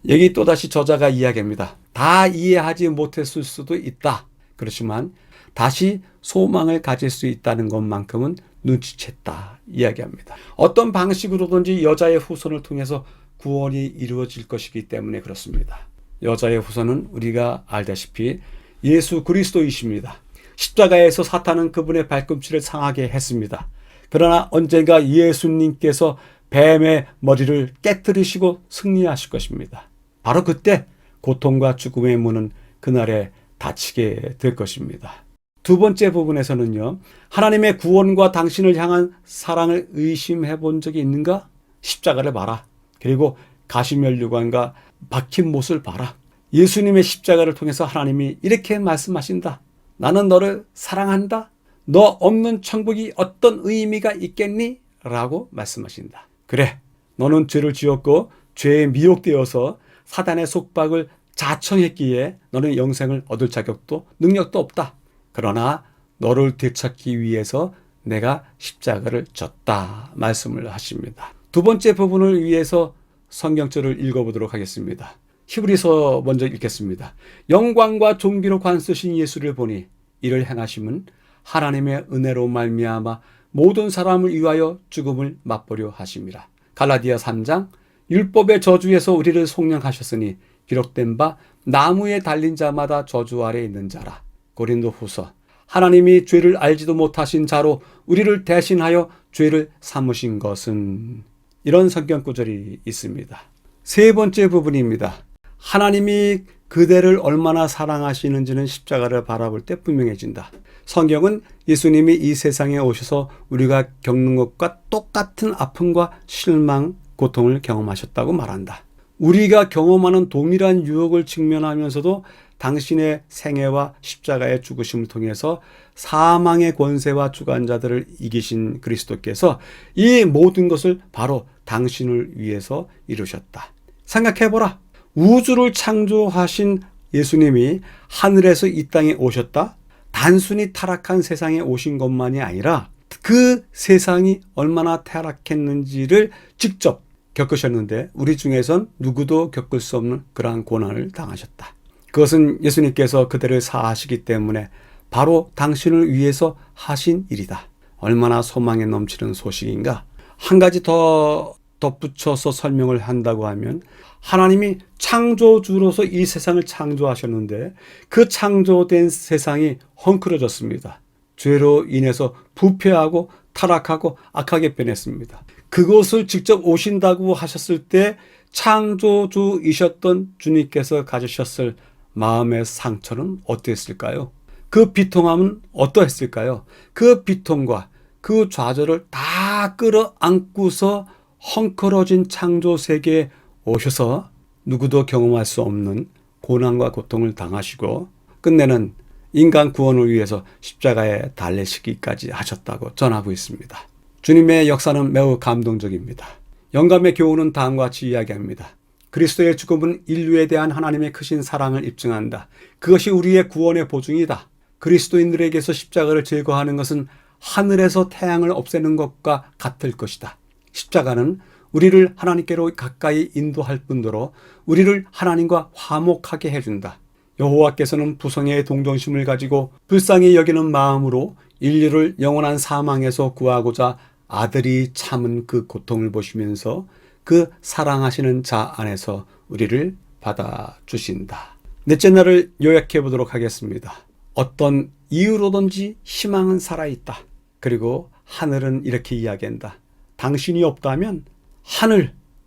여기 또다시 저자가 이야기합니다. 다 이해하지 못했을 수도 있다. 그렇지만 다시 소망을 가질 수 있다는 것만큼은 눈치챘다 이야기합니다. 어떤 방식으로든지 여자의 후손을 통해서 구원이 이루어질 것이기 때문에 그렇습니다. 여자의 후손은 우리가 알다시피 예수 그리스도이십니다. 십자가에서 사탄은 그분의 발꿈치를 상하게 했습니다. 그러나 언젠가 예수님께서 뱀의 머리를 깨뜨리시고 승리하실 것입니다. 바로 그때 고통과 죽음의 문은 그날에 닫히게 될 것입니다. 두 번째 부분에서는요, 하나님의 구원과 당신을 향한 사랑을 의심해 본 적이 있는가? 십자가를 봐라. 그리고 가시면류관과 박힌 못을 봐라. 예수님의 십자가를 통해서 하나님이 이렇게 말씀하신다. 나는 너를 사랑한다. 너 없는 천국이 어떤 의미가 있겠니? 라고 말씀하신다. 그래, 너는 죄를 지었고 죄에 미혹되어서 사단의 속박을 자청했기에 너는 영생을 얻을 자격도 능력도 없다. 그러나 너를 되찾기 위해서 내가 십자가를 졌다 말씀을 하십니다. 두 번째 부분을 위해서 성경절을 읽어보도록 하겠습니다. 히브리서 먼저 읽겠습니다. 영광과 존귀로 관쓰신 예수를 보니 이를 행하심은 하나님의 은혜로 말미암아 모든 사람을 위하여 죽음을 맛보려 하심이라. 갈라디아 3장 율법의 저주에서 우리를 속량하셨으니 기록된 바 나무에 달린 자마다 저주 아래 있는 자라. 고린도후서 하나님이 죄를 알지도 못하신 자로 우리를 대신하여 죄를 삼으신 것은, 이런 성경 구절이 있습니다. 세 번째 부분입니다. 하나님이 그대를 얼마나 사랑하시는지는 십자가를 바라볼 때 분명해진다. 성경은 예수님이 이 세상에 오셔서 우리가 겪는 것과 똑같은 아픔과 실망, 고통을 경험하셨다고 말한다. 우리가 경험하는 동일한 유혹을 직면하면서도 당신의 생애와 십자가의 죽으심을 통해서 사망의 권세와 주관자들을 이기신 그리스도께서 이 모든 것을 바로 당신을 위해서 이루셨다. 생각해보라. 우주를 창조하신 예수님이 하늘에서 이 땅에 오셨다? 단순히 타락한 세상에 오신 것만이 아니라 그 세상이 얼마나 타락했는지를 직접 겪으셨는데 우리 중에선 누구도 겪을 수 없는 그러한 고난을 당하셨다. 그것은 예수님께서 그대를 사하시기 때문에 바로 당신을 위해서 하신 일이다. 얼마나 소망에 넘치는 소식인가. 한 가지 더 덧붙여서 설명을 한다고 하면 하나님이 창조주로서 이 세상을 창조하셨는데 그 창조된 세상이 헝클어졌습니다. 죄로 인해서 부패하고 타락하고 악하게 변했습니다. 그것을 직접 오신다고 하셨을 때 창조주이셨던 주님께서 가지셨을 마음의 상처는 어땠을까요? 그 비통함은 어떠했을까요? 그 비통과 그 좌절을 다 끌어안고서 헝클어진 창조 세계에 오셔서 누구도 경험할 수 없는 고난과 고통을 당하시고 끝내는 인간 구원을 위해서 십자가에 달리시기까지 하셨다고 전하고 있습니다. 주님의 역사는 매우 감동적입니다. 영감의 교훈은 다음과 같이 이야기합니다. 그리스도의 죽음은 인류에 대한 하나님의 크신 사랑을 입증한다. 그것이 우리의 구원의 보증이다. 그리스도인들에게서 십자가를 제거하는 것은 하늘에서 태양을 없애는 것과 같을 것이다. 십자가는 우리를 하나님께로 가까이 인도할 뿐더러 우리를 하나님과 화목하게 해준다. 여호와께서는 부성의 동정심을 가지고 불쌍히 여기는 마음으로 인류를 영원한 사망에서 구하고자 아들이 참은 그 고통을 보시면서 그 사랑하시는 자 안에서 우리를 받아주신다. 넷째 날을 요약해 보도록 하겠습니다. 어떤 이유로든지 희망은 살아있다. 그리고 하늘은 이렇게 이야기한다. 당신이 없다면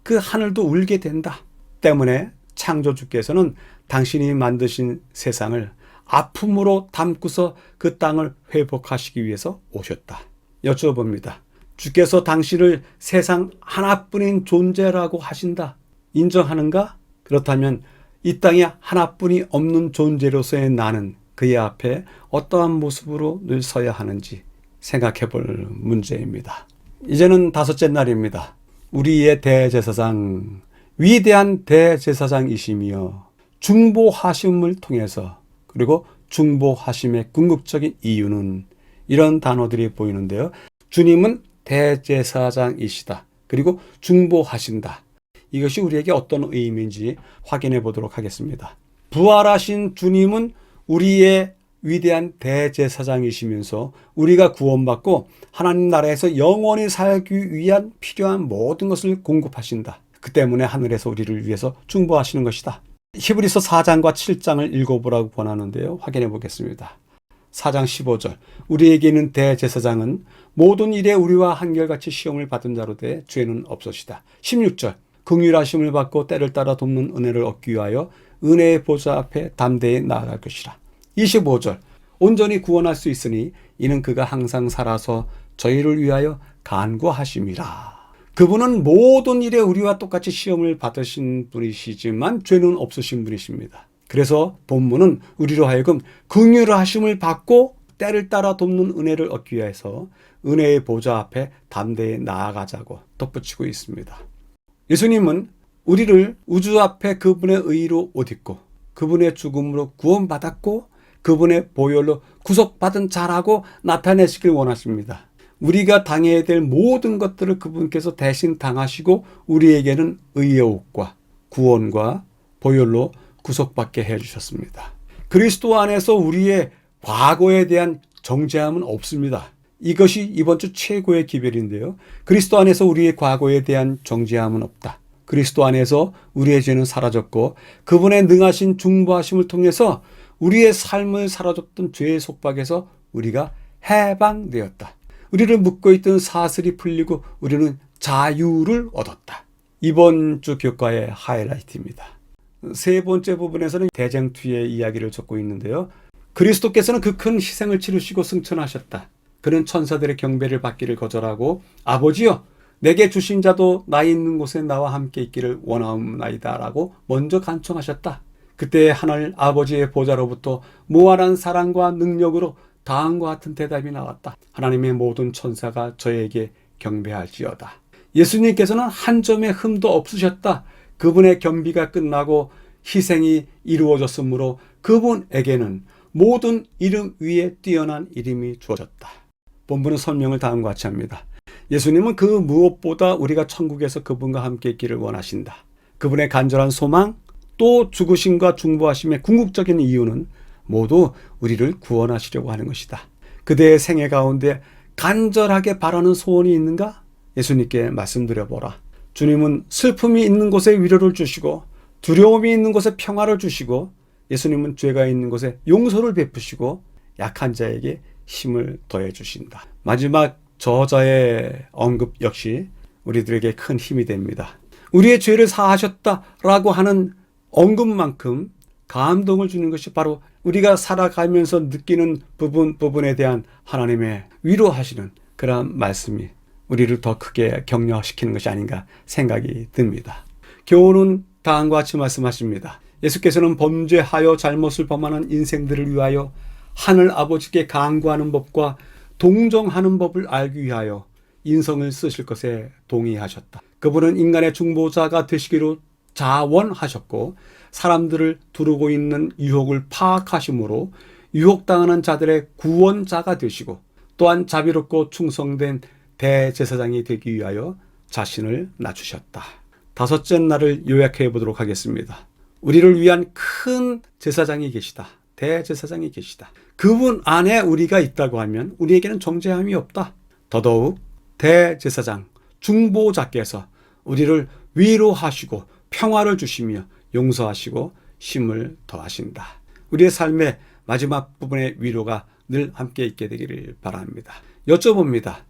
그 하늘도 울게 된다. 때문에 창조주께서는 당신이 만드신 세상을 아픔으로 담고서 그 땅을 회복하시기 위해서 오셨다. 여쭤봅니다. 주께서 당신을 세상 하나뿐인 존재라고 하신다. 인정하는가? 그렇다면 이 땅에 하나뿐이 없는 존재로서의 나는 그의 앞에 어떠한 모습으로 늘 서야 하는지 생각해 볼 문제입니다. 이제는 다섯째 날입니다. 우리의 대제사장, 위대한 대제사장이시며 중보하심을 통해서, 그리고 중보하심의 궁극적인 이유는 이런 단어들이 보이는데요. 주님은 대제사장이시다. 그리고 중보하신다. 이것이 우리에게 어떤 의미인지 확인해 보도록 하겠습니다. 부활하신 주님은 우리의 위대한 대제사장이시면서 우리가 구원받고 하나님 나라에서 영원히 살기 위한 필요한 모든 것을 공급하신다. 그 때문에 하늘에서 우리를 위해서 중보하시는 것이다. 히브리서 4장과 7장을 읽어보라고 권하는데요. 확인해 보겠습니다. 4장 15절 우리에게 있는 대제사장은 모든 일에 우리와 한결같이 시험을 받은 자로 돼 죄는 없으시다. 16절 긍휼하심을 받고 때를 따라 돕는 은혜를 얻기 위하여 은혜의 보좌 앞에 담대히 나아갈 것이라. 25절 온전히 구원할 수 있으니 이는 그가 항상 살아서 저희를 위하여 간구하심이라. 그분은 모든 일에 우리와 똑같이 시험을 받으신 분이시지만 죄는 없으신 분이십니다. 그래서 본문은 우리로 하여금 긍휼하심을 받고 때를 따라 돕는 은혜를 얻기 위해서 은혜의 보좌 앞에 담대히 나아가자고 덧붙이고 있습니다. 예수님은 우리를 우주 앞에 그분의 의로 옷 입고 그분의 죽음으로 구원받았고 그분의 보혈로 구속받은 자라고 나타내시길 원하십니다. 우리가 당해야 될 모든 것들을 그분께서 대신 당하시고 우리에게는 의의 옷과 구원과 보혈로 구속받게 해주셨습니다. 그리스도 안에서 우리의 과거에 대한 정죄함은 없습니다. 이것이 이번 주 최고의 기별인데요. 그리스도 안에서 우리의 과거에 대한 정죄함은 없다. 그리스도 안에서 우리의 죄는 사라졌고 그분의 능하신 중보하심을 통해서 우리의 삶을 사라졌던 죄의 속박에서 우리가 해방되었다. 우리를 묶고 있던 사슬이 풀리고 우리는 자유를 얻었다. 이번 주 교과의 하이라이트입니다. 세 번째 부분에서는 대쟁투의 이야기를 적고 있는데요. 그리스도께서는 그 큰 희생을 치르시고 승천하셨다. 그는 천사들의 경배를 받기를 거절하고 아버지여 내게 주신 자도 나 있는 곳에 나와 함께 있기를 원하옵나이다 라고 먼저 간청하셨다. 그때 하늘 아버지의 보좌로부터 무한한 사랑과 능력으로 다음과 같은 대답이 나왔다. 하나님의 모든 천사가 저에게 경배할지어다. 예수님께서는 한 점의 흠도 없으셨다. 그분의 겸비가 끝나고 희생이 이루어졌으므로 그분에게는 모든 이름 위에 뛰어난 이름이 주어졌다. 본문은 설명을 다음과 같이 합니다. 예수님은 그 무엇보다 우리가 천국에서 그분과 함께 있기를 원하신다. 그분의 간절한 소망, 또 죽으심과 중보하심의 궁극적인 이유는 모두 우리를 구원하시려고 하는 것이다. 그대의 생애 가운데 간절하게 바라는 소원이 있는가? 예수님께 말씀드려보라. 주님은 슬픔이 있는 곳에 위로를 주시고 두려움이 있는 곳에 평화를 주시고 예수님은 죄가 있는 곳에 용서를 베푸시고 약한 자에게 힘을 더해 주신다. 마지막 저자의 언급 역시 우리들에게 큰 힘이 됩니다. 우리의 죄를 사하셨다라고 하는 언급만큼 감동을 주는 것이 바로 우리가 살아가면서 느끼는 부분에 대한 하나님의 위로하시는 그런 말씀이 우리를 더 크게 격려시키는 것이 아닌가 생각이 듭니다. 교훈은 다음과 같이 말씀하십니다. 예수께서는 범죄하여 잘못을 범하는 인생들을 위하여 하늘 아버지께 간구하는 법과 동정하는 법을 알기 위하여 인성을 쓰실 것에 동의하셨다. 그분은 인간의 중보자가 되시기로 자원하셨고 사람들을 두르고 있는 유혹을 파악하심으로 유혹당하는 자들의 구원자가 되시고 또한 자비롭고 충성된 대제사장이 되기 위하여 자신을 낮추셨다. 다섯째 날을 요약해 보도록 하겠습니다. 우리를 위한 큰 제사장이 계시다. 대제사장이 계시다. 그분 안에 우리가 있다고 하면 우리에게는 정죄함이 없다. 더더욱 대제사장, 중보자께서 우리를 위로하시고 평화를 주시며 용서하시고 힘을 더하신다. 우리의 삶의 마지막 부분의 위로가 늘 함께 있게 되기를 바랍니다. 여쭤봅니다.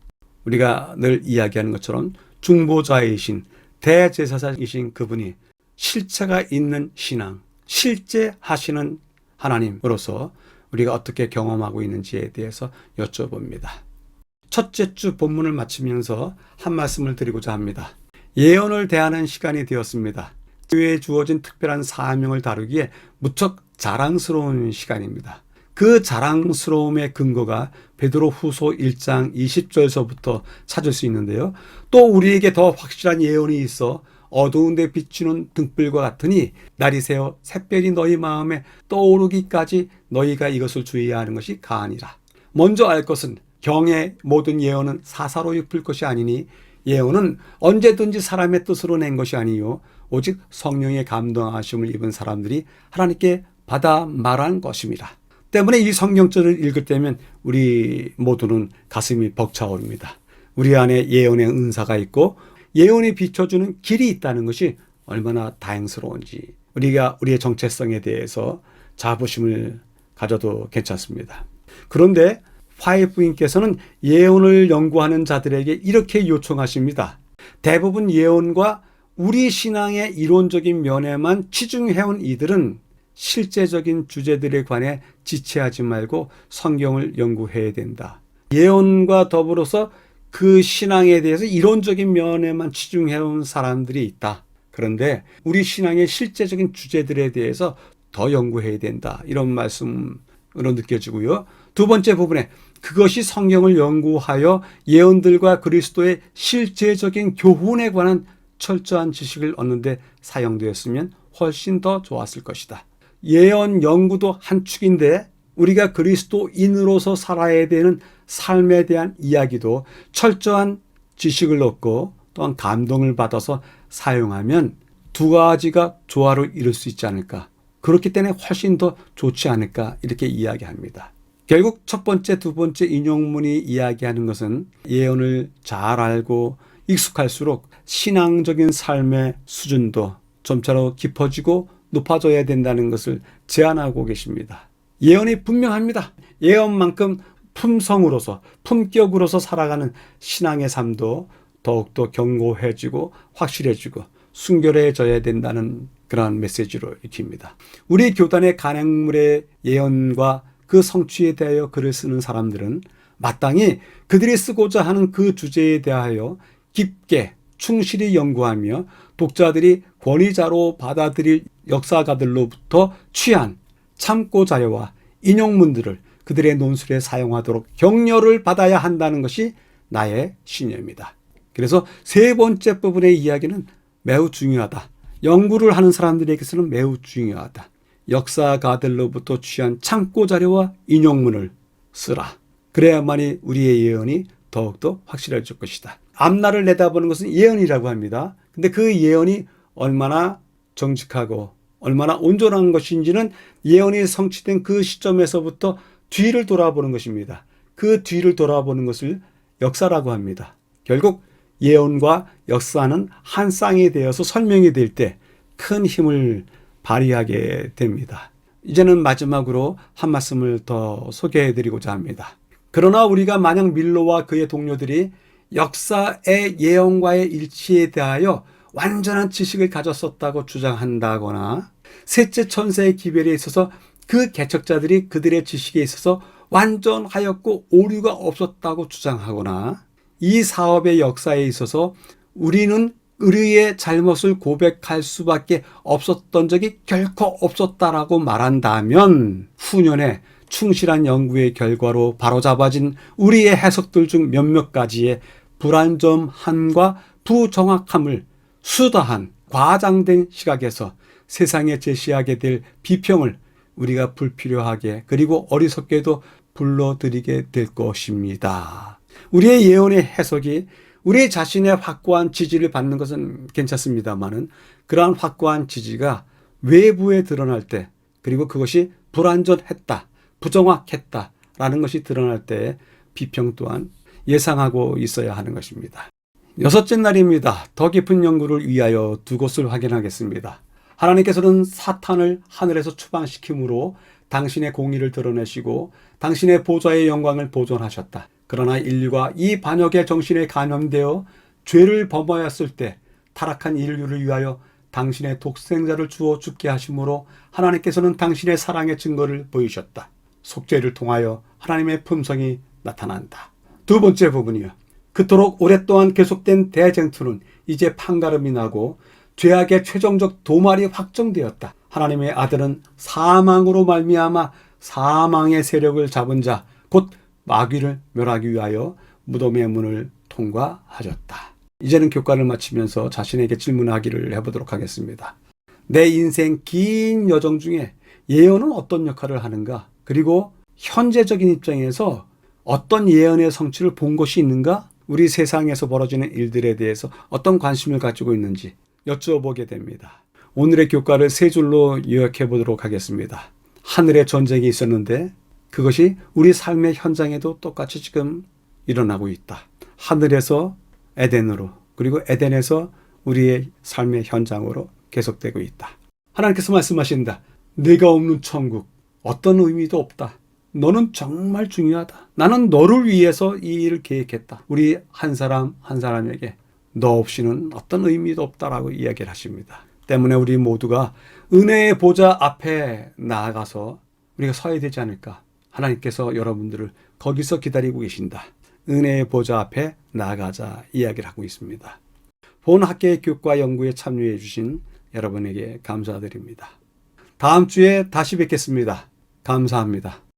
우리가 늘 이야기하는 것처럼 중보자이신 대제사장이신 그분이 실체가 있는 신앙, 실제 하시는 하나님으로서 우리가 어떻게 경험하고 있는지에 대해서 여쭤봅니다. 첫째 주 본문을 마치면서 한 말씀을 드리고자 합니다. 예언을 대하는 시간이 되었습니다. 교회에 주어진 특별한 사명을 다루기에 무척 자랑스러운 시간입니다. 그 자랑스러움의 근거가 베드로 후서 1장 20절서부터 찾을 수 있는데요. 또 우리에게 더 확실한 예언이 있어 어두운 데 비추는 등불과 같으니 날이 새어 샛별이 너희 마음에 떠오르기까지 너희가 이것을 주의해야 하는 것이 가하니라. 먼저 알 것은 경의 모든 예언은 사사로 읊을 것이 아니니 예언은 언제든지 사람의 뜻으로 낸 것이 아니요 오직 성령의 감동하심을 입은 사람들이 하나님께 받아 말한 것임이라. 때문에 이 성경절을 읽을 때면 우리 모두는 가슴이 벅차오릅니다. 우리 안에 예언의 은사가 있고 예언이 비춰주는 길이 있다는 것이 얼마나 다행스러운지 우리가 우리의 정체성에 대해서 자부심을 가져도 괜찮습니다. 그런데 화이프님께서는 예언을 연구하는 자들에게 이렇게 요청하십니다. 대부분 예언과 우리 신앙의 이론적인 면에만 치중해온 이들은 실제적인 주제들에 관해 지체하지 말고 성경을 연구해야 된다. 예언과 더불어서 그 신앙에 대해서 이론적인 면에만 치중해온 사람들이 있다. 그런데 우리 신앙의 실제적인 주제들에 대해서 더 연구해야 된다. 이런 말씀으로 느껴지고요. 두 번째 부분에 그것이 성경을 연구하여 예언들과 그리스도의 실제적인 교훈에 관한 철저한 지식을 얻는 데 사용되었으면 훨씬 더 좋았을 것이다. 예언 연구도 한 축인데 우리가 그리스도인으로서 살아야 되는 삶에 대한 이야기도 철저한 지식을 얻고 또한 감동을 받아서 사용하면 두 가지가 조화를 이룰 수 있지 않을까. 그렇기 때문에 훨씬 더 좋지 않을까 이렇게 이야기합니다. 결국 첫 번째, 두 번째 인용문이 이야기하는 것은 예언을 잘 알고 익숙할수록 신앙적인 삶의 수준도 점차로 깊어지고 높아져야 된다는 것을 제안하고 계십니다. 예언이 분명합니다. 예언만큼 품성으로서 품격으로서 살아가는 신앙의 삶도 더욱더 견고해지고 확실해지고 순결해져야 된다는 그러한 메시지로 익힙니다. 우리 교단의 간행물의 예언과 그 성취에 대하여 글을 쓰는 사람들은 마땅히 그들이 쓰고자 하는 그 주제에 대하여 깊게 충실히 연구하며 독자들이 권위자로 받아들일 역사가들로부터 취한 참고 자료와 인용문들을 그들의 논술에 사용하도록 격려를 받아야 한다는 것이 나의 신념입니다. 그래서 세 번째 부분의 이야기는 매우 중요하다. 연구를 하는 사람들에게서는 매우 중요하다. 역사가들로부터 취한 참고 자료와 인용문을 쓰라. 그래야만이 우리의 예언이 더욱더 확실해질 것이다. 앞날을 내다보는 것은 예언이라고 합니다. 근데 그 예언이 얼마나 정직하고 얼마나 온전한 것인지는 예언이 성취된 그 시점에서부터 뒤를 돌아보는 것입니다. 그 뒤를 돌아보는 것을 역사라고 합니다. 결국 예언과 역사는 한 쌍이 되어서 설명이 될 때 큰 힘을 발휘하게 됩니다. 이제는 마지막으로 한 말씀을 더 소개해드리고자 합니다. 그러나 우리가 만약 밀로와 그의 동료들이 역사의 예언과의 일치에 대하여 완전한 지식을 가졌었다고 주장한다거나 셋째 천사의 기별에 있어서 그 개척자들이 그들의 지식에 있어서 완전하였고 오류가 없었다고 주장하거나 이 사업의 역사에 있어서 우리는 의리의 잘못을 고백할 수밖에 없었던 적이 결코 없었다라고 말한다면 후년에 충실한 연구의 결과로 바로잡아진 우리의 해석들 중 몇몇 가지의 불안정함과 부정확함을 수다한 과장된 시각에서 세상에 제시하게 될 비평을 우리가 불필요하게 그리고 어리석게도 불러들이게 될 것입니다. 우리의 예언의 해석이 우리 자신의 확고한 지지를 받는 것은 괜찮습니다만은 그러한 확고한 지지가 외부에 드러날 때 그리고 그것이 불완전했다, 부정확했다라는 것이 드러날 때 비평 또한 예상하고 있어야 하는 것입니다. 여섯째 날입니다. 더 깊은 연구를 위하여 두 곳을 확인하겠습니다. 하나님께서는 사탄을 하늘에서 추방시킴으로 당신의 공의를 드러내시고 당신의 보좌의 영광을 보존하셨다. 그러나 인류가 이 반역의 정신에 감염되어 죄를 범하였을 때 타락한 인류를 위하여 당신의 독생자를 주어 죽게 하심으로 하나님께서는 당신의 사랑의 증거를 보이셨다. 속죄를 통하여 하나님의 품성이 나타난다. 두 번째 부분이요. 그토록 오랫동안 계속된 대쟁투는 이제 판가름이 나고 죄악의 최종적 도말이 확정되었다. 하나님의 아들은 사망으로 말미암아 사망의 세력을 잡은 자, 곧 마귀를 멸하기 위하여 무덤의 문을 통과하셨다. 이제는 교과를 마치면서 자신에게 질문하기를 해보도록 하겠습니다. 내 인생 긴 여정 중에 예언은 어떤 역할을 하는가? 그리고 현재적인 입장에서 어떤 예언의 성취를 본 것이 있는가? 우리 세상에서 벌어지는 일들에 대해서 어떤 관심을 가지고 있는지 여쭈어보게 됩니다. 오늘의 교과를 세 줄로 요약해 보도록 하겠습니다. 하늘에 전쟁이 있었는데 그것이 우리 삶의 현장에도 똑같이 지금 일어나고 있다. 하늘에서 에덴으로 그리고 에덴에서 우리의 삶의 현장으로 계속되고 있다. 하나님께서 말씀하신다. 내가 없는 천국, 어떤 의미도 없다. 너는 정말 중요하다. 나는 너를 위해서 이 일을 계획했다. 우리 한 사람 한 사람에게 너 없이는 어떤 의미도 없다라고 이야기를 하십니다. 때문에 우리 모두가 은혜의 보좌 앞에 나아가서 우리가 서야 되지 않을까. 하나님께서 여러분들을 거기서 기다리고 계신다. 은혜의 보좌 앞에 나아가자 이야기를 하고 있습니다. 본 학계의 교육과 연구에 참여해 주신 여러분에게 감사드립니다. 다음 주에 다시 뵙겠습니다. 감사합니다.